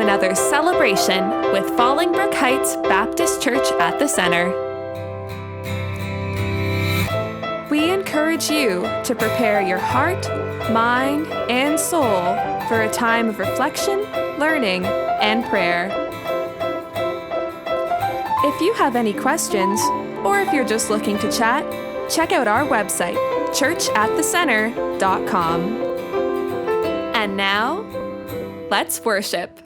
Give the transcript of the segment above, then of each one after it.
another celebration with Fallingbrook Heights Baptist Church at the center. We encourage you to prepare your heart, mind, and soul for a time of reflection, learning, and prayer. If you have any questions, or if you're just looking to chat, check out our website, churchatthecenter.com. And now, let's worship.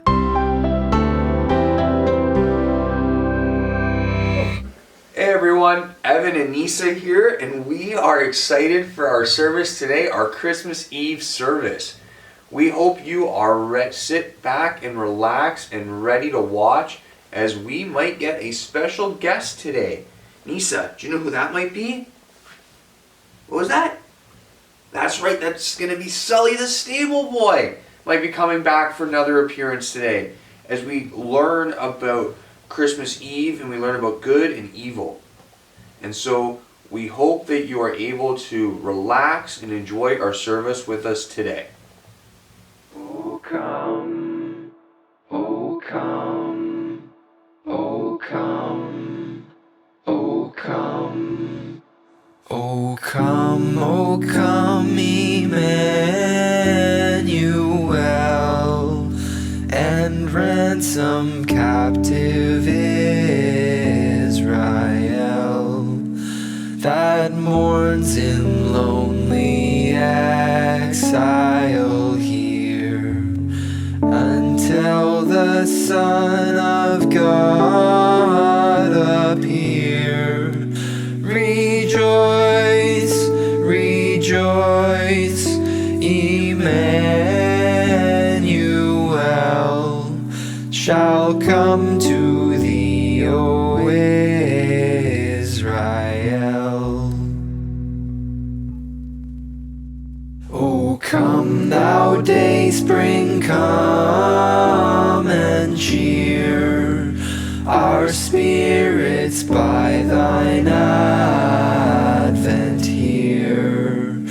Hey everyone, Evan and Nisa here, and we are excited for our service today, our Christmas Eve service. We hope you are sit back and relax and ready to watch as we might get a special guest today. Nisa, do you know who that might be? What was that? That's right, that's going to be Sully the Stable Boy. Might be coming back for another appearance today as we learn about Christmas Eve and we learn about good and evil. And so we hope that you are able to relax and enjoy our service with us today. Oh come, oh come, oh come, oh come. O come, Emmanuel, and ransom captive Israel that mourns in lonely exile here, until the Son of God appear. Rejoice, rejoice, Emmanuel shall come to thee, O Israel. O come, thou dayspring, come and cheer our spirits by thine advent here.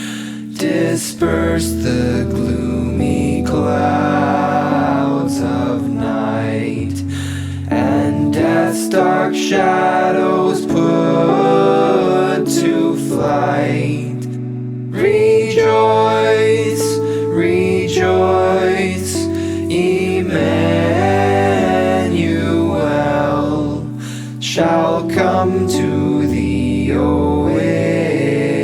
Disperse the gloomy clouds of night, and death's dark shadows put to flight. Rejoice, rejoice, Emmanuel shall come to thee, O Israel.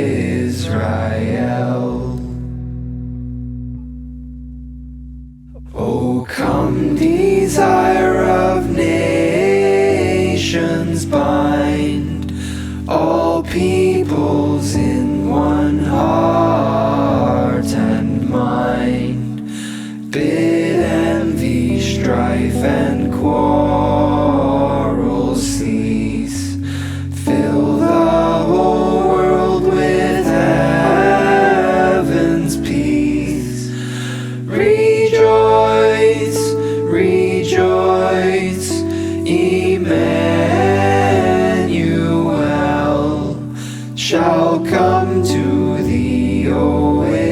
O come, desire of nations, bind all peoples in one heart and mind. Bid envy, strife, and quarrel cease. Fill the whole world with heaven's peace. Rejoice, rejoice, Emmanuel shall come to thee, O Israel.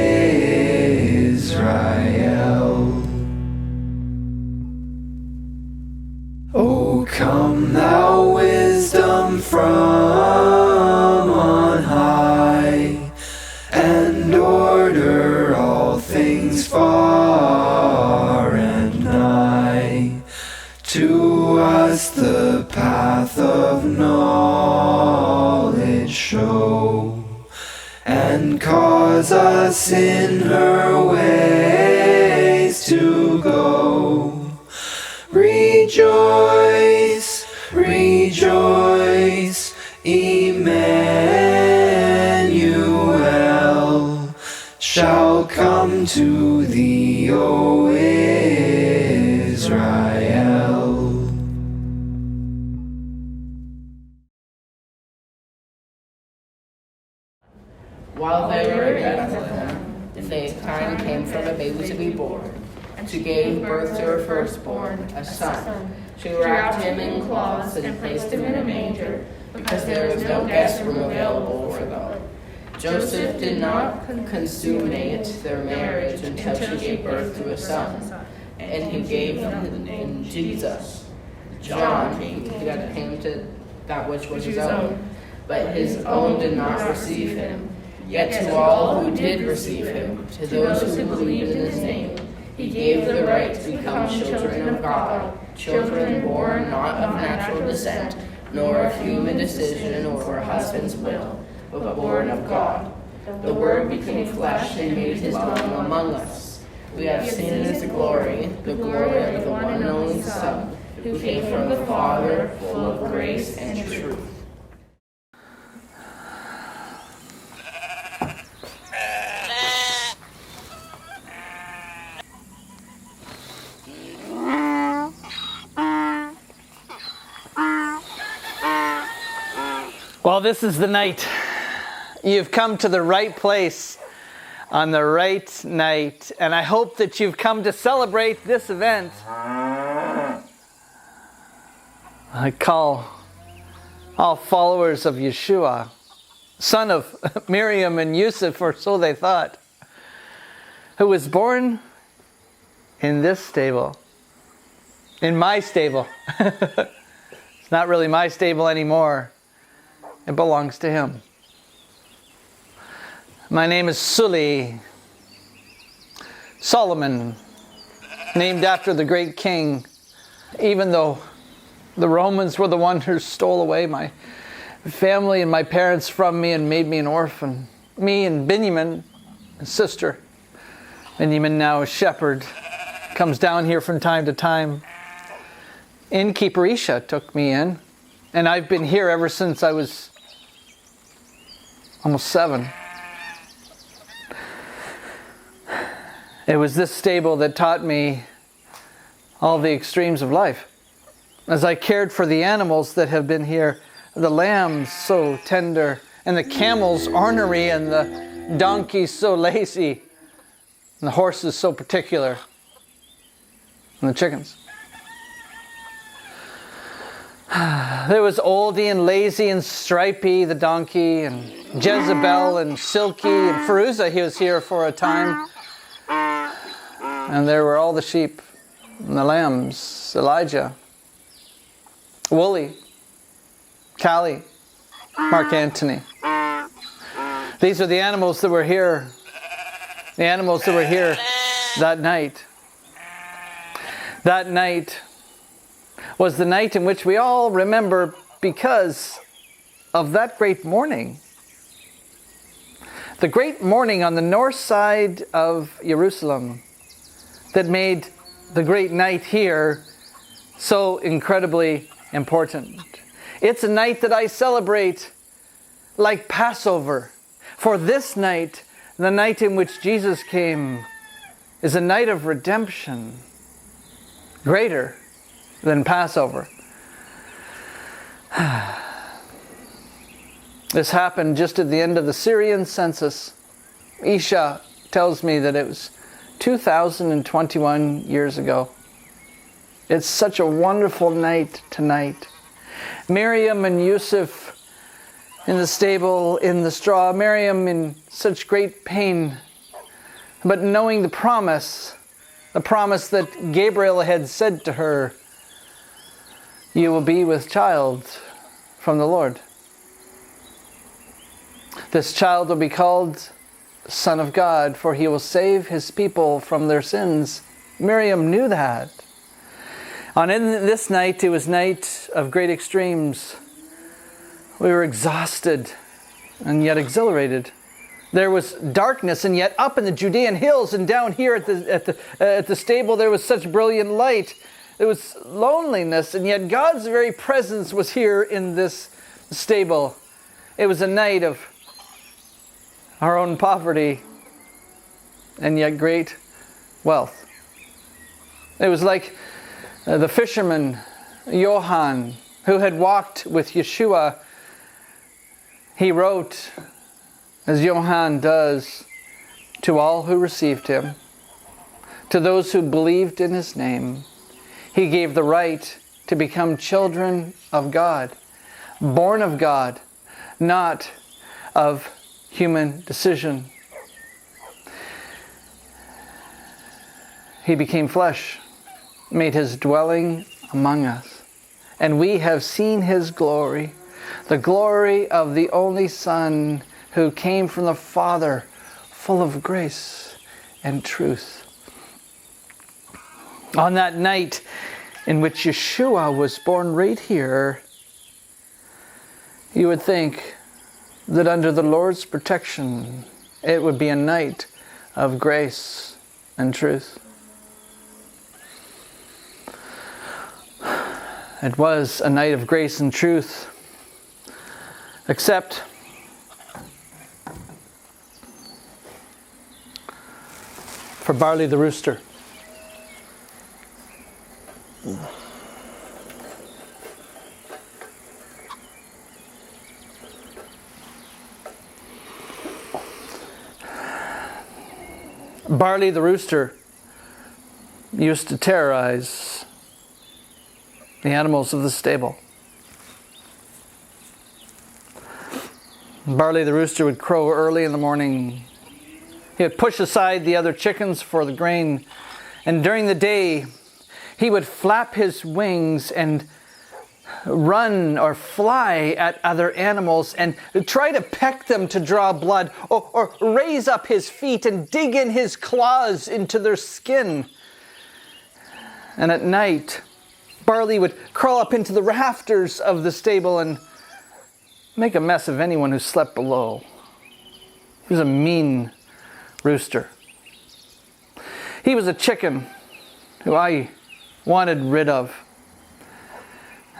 O come, thou wisdom from on high, and order all things far and nigh. To us the path of knowledge show, and cause us in her ways to go. Rejoice, rejoice, Emmanuel shall come to thee, O Israel. While they were at Bethlehem, the time came for the baby to be born. She gave birth to her firstborn, a son. She wrapped him in cloths and placed him in a manger, because there was no guest room available for them. Joseph did not consummate their marriage until she gave birth to a son. and he gave him the name Jesus. John came to that which was his own, but his own did not receive him. Yet to all who did receive him, to those who believed in his name, he gave the right to become children of God, children born not of natural descent, nor of human decision or husband's will, but born of God. The Word became flesh and made his dwelling among us. We have seen his glory, the glory of the one and only Son, who came from the Father, full of grace and truth. Well, this is the night. You've come to the right place on the right night, and I hope that you've come to celebrate this event. I call all followers of Yeshua, son of Miriam and Yusuf, or so they thought, who was born in this stable, in my stable. It's not really my stable anymore. It belongs to him. My name is Suli, Solomon, named after the great king, even though the Romans were the ones who stole away my family and my parents from me and made me an orphan. Me and Benjamin, his sister. Benjamin, now a shepherd, comes down here from time to time. Innkeeper Isha took me in, and I've been here ever since I was almost 7. It was this stable that taught me all the extremes of life. As I cared for the animals that have been here, the lambs so tender, and the camels ornery, and the donkeys so lazy, and the horses so particular, and the chickens. There was Oldie and Lazy and Stripey, the donkey, and Jezebel and Silky and Feruza. He was here for a time. And there were all the sheep and the lambs, Elijah, Wooly, Callie, Mark Antony. These are the animals that were here. The animals that were here that night. That night was the night in which we all remember because of that great morning. The great morning on the north side of Jerusalem that made the great night here so incredibly important. It's a night that I celebrate like Passover. For this night, the night in which Jesus came, is a night of redemption, greater than Passover. This happened just at the end of the Syrian census. Isha tells me that it was 2021 years ago. It's such a wonderful night tonight. Miriam and Yusuf in the stable, in the straw. Miriam in such great pain, but knowing the promise that Gabriel had said to her, "You will be with child from the Lord. This child will be called Son of God, for he will save his people from their sins." Miriam knew that. On this night, it was a night of great extremes. We were exhausted and yet exhilarated. There was darkness, and yet up in the Judean hills and down here at the stable, there was such brilliant light. There was loneliness, and yet God's very presence was here in this stable. It was a night of our own poverty and yet great wealth. It was like the fisherman Johann, who had walked with Yeshua. He wrote, as Johann does, to all who received him, to those who believed in his name, he gave the right to become children of God, born of God, not of human decision. He became flesh made his dwelling among us, and we have seen his glory, the glory of the only Son who came from the Father, full of grace and truth. On that night in which Yeshua was born right here, you would think that under the Lord's protection, it would be a night of grace and truth. It was a night of grace and truth, except for Barley the rooster. Barley the rooster used to terrorize the animals of the stable. Barley the rooster would crow early in the morning. He would push aside the other chickens for the grain, and during the day he would flap his wings and run or fly at other animals and try to peck them to draw blood, or raise up his feet and dig in his claws into their skin. And at night, Barley would crawl up into the rafters of the stable and make a mess of anyone who slept below. He was a mean rooster. He was a chicken who I wanted rid of.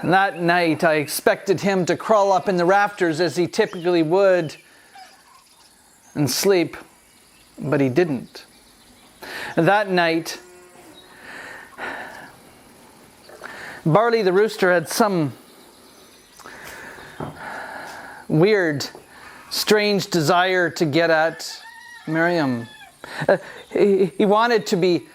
And that night I expected him to crawl up in the rafters as he typically would and sleep, but he didn't. And that night, Barley the rooster had some weird, strange desire to get at Miriam. He wanted to be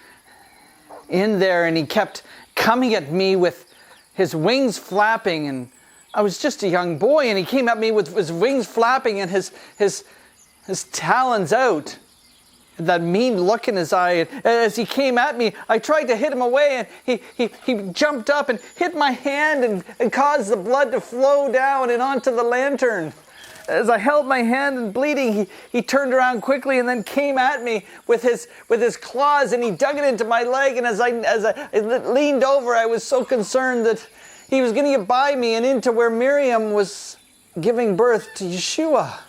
in there, and he kept coming at me with his wings flapping, and I was just a young boy, and he came at me with his wings flapping and his talons out. That mean look in his eye. As he came at me, I tried to hit him away, and he jumped up and hit my hand and caused the blood to flow down and onto the lantern. As I held my hand and bleeding, he turned around quickly and then came at me with his claws, and he dug it into my leg. And as I leaned over, I was so concerned that he was going to get by me and into where Miriam was giving birth to Yeshua.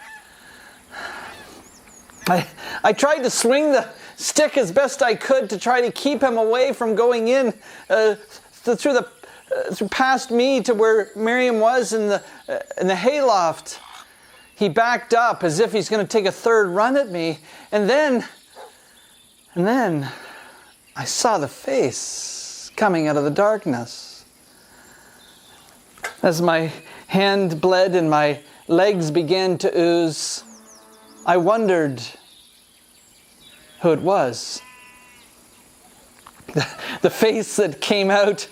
I tried to swing the stick as best I could to try to keep him away from going in through past me to where Miriam was in the hayloft. He backed up as if he's going to take a third run at me. And then I saw the face coming out of the darkness. As my hand bled and my legs began to ooze, I wondered who it was. The face that came out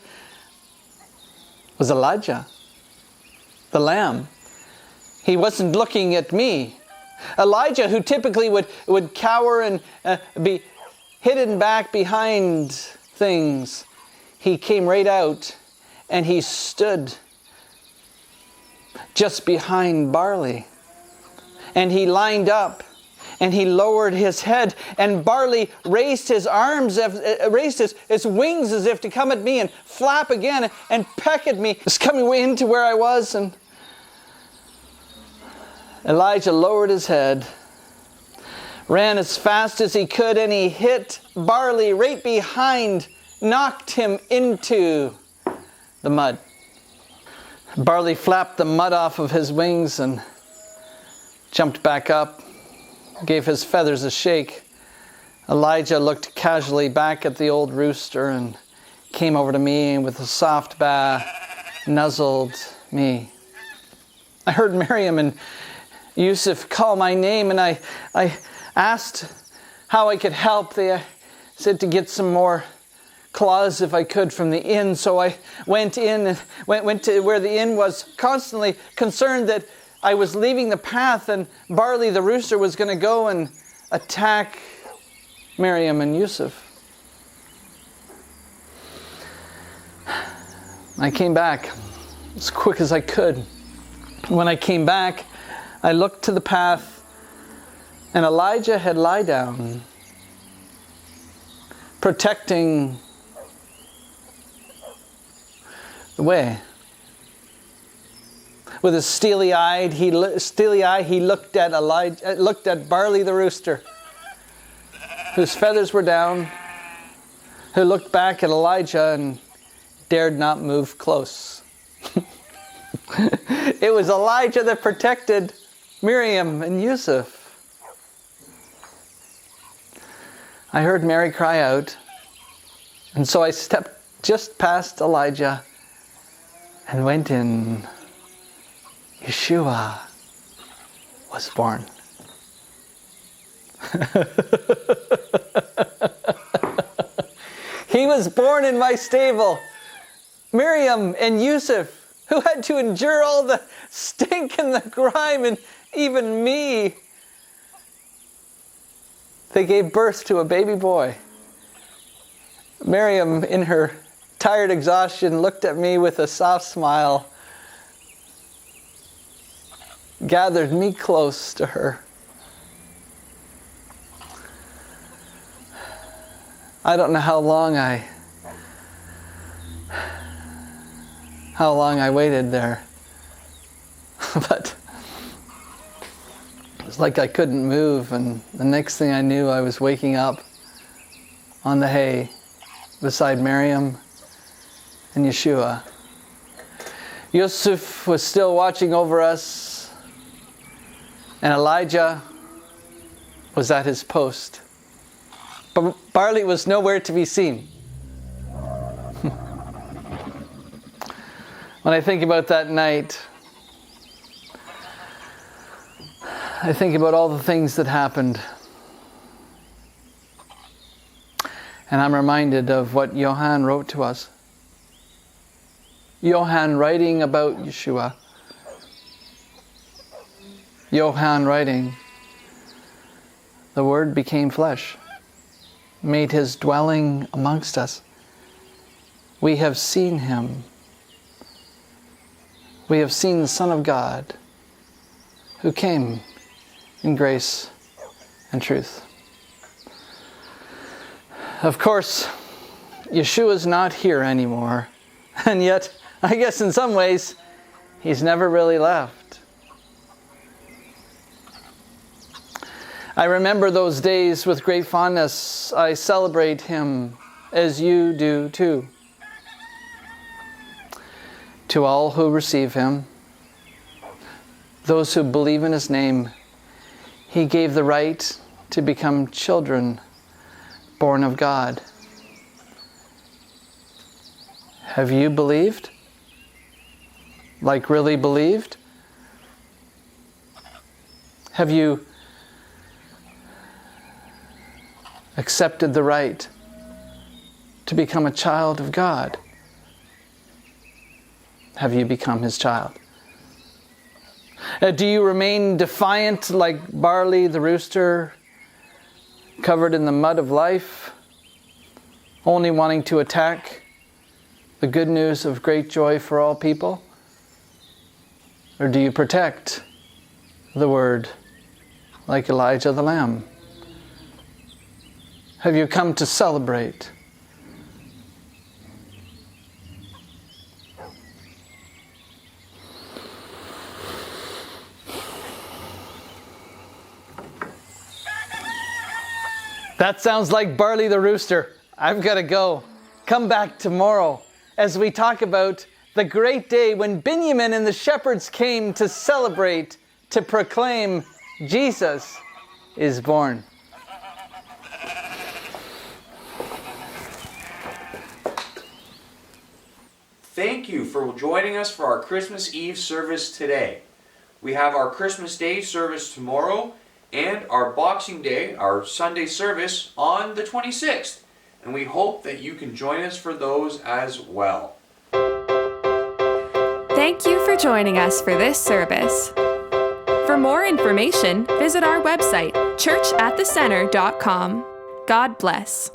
was Elijah, the lamb. He wasn't looking at me. Elijah, who typically would cower and be hidden back behind things, he came right out and he stood just behind Barley. And he lined up and he lowered his head, and Barley raised his arms, raised his wings as if to come at me and flap again and peck at me. Just coming way into where I was, and Elijah lowered his head, ran as fast as he could, and he hit Barley right behind, knocked him into the mud. Barley flapped the mud off of his wings and jumped back up, gave his feathers a shake. Elijah looked casually back at the old rooster and came over to me and with a soft bow nuzzled me. I heard Miriam and Yusuf call my name, and I asked how I could help. They said to get some more claws if I could from the inn. So I went in and went to where the inn was, constantly concerned that I was leaving the path and Barley the rooster was going to go and attack Miriam and Yusuf. I came back as quick as I could. When I came back, I looked to the path, and Elijah had lied down, protecting the way. With his steely eye, he looked at Barley the rooster, whose feathers were down, who looked back at Elijah and dared not move close. It was Elijah that protected Miriam and Yusuf. I heard Mary cry out, and so I stepped just past Elijah and went in. Yeshua was born. He was born in my stable. Miriam and Yusuf, who had to endure all the stink and the grime and even me, they gave birth to a baby boy. Miriam, in her tired exhaustion, looked at me with a soft smile, gathered me close to her. I don't know how long I waited there, but it was like I couldn't move, and the next thing I knew, I was waking up on the hay beside Miriam and Yeshua. Yusuf was still watching over us, and Elijah was at his post. But Barley was nowhere to be seen. When I think about that night, I think about all the things that happened. And I'm reminded of what Johann wrote to us. Johann writing about Yeshua. Johann writing, the Word became flesh, made his dwelling amongst us. We have seen him. We have seen the Son of God, who came in grace and truth. Of course, Yeshua's not here anymore, and yet, I guess in some ways, he's never really left. I remember those days with great fondness. I celebrate him as you do too. To all who receive him, those who believe in his name, he gave the right to become children born of God. Have you believed? Like really believed? Have you accepted the right to become a child of God? Have you become his child? Do you remain defiant like Barley the rooster, covered in the mud of life, only wanting to attack the good news of great joy for all people? Or do you protect the word like Elijah the lamb? Have you come to celebrate? That sounds like Barley the rooster. I've got to go. Come back tomorrow as we talk about the great day when Benjamin and the shepherds came to celebrate, to proclaim Jesus is born. Thank you for joining us for our Christmas Eve service today. We have our Christmas Day service tomorrow and our Boxing Day, our Sunday service, on the 26th. And we hope that you can join us for those as well. Thank you for joining us for this service. For more information, visit our website, churchatthecenter.com. God bless.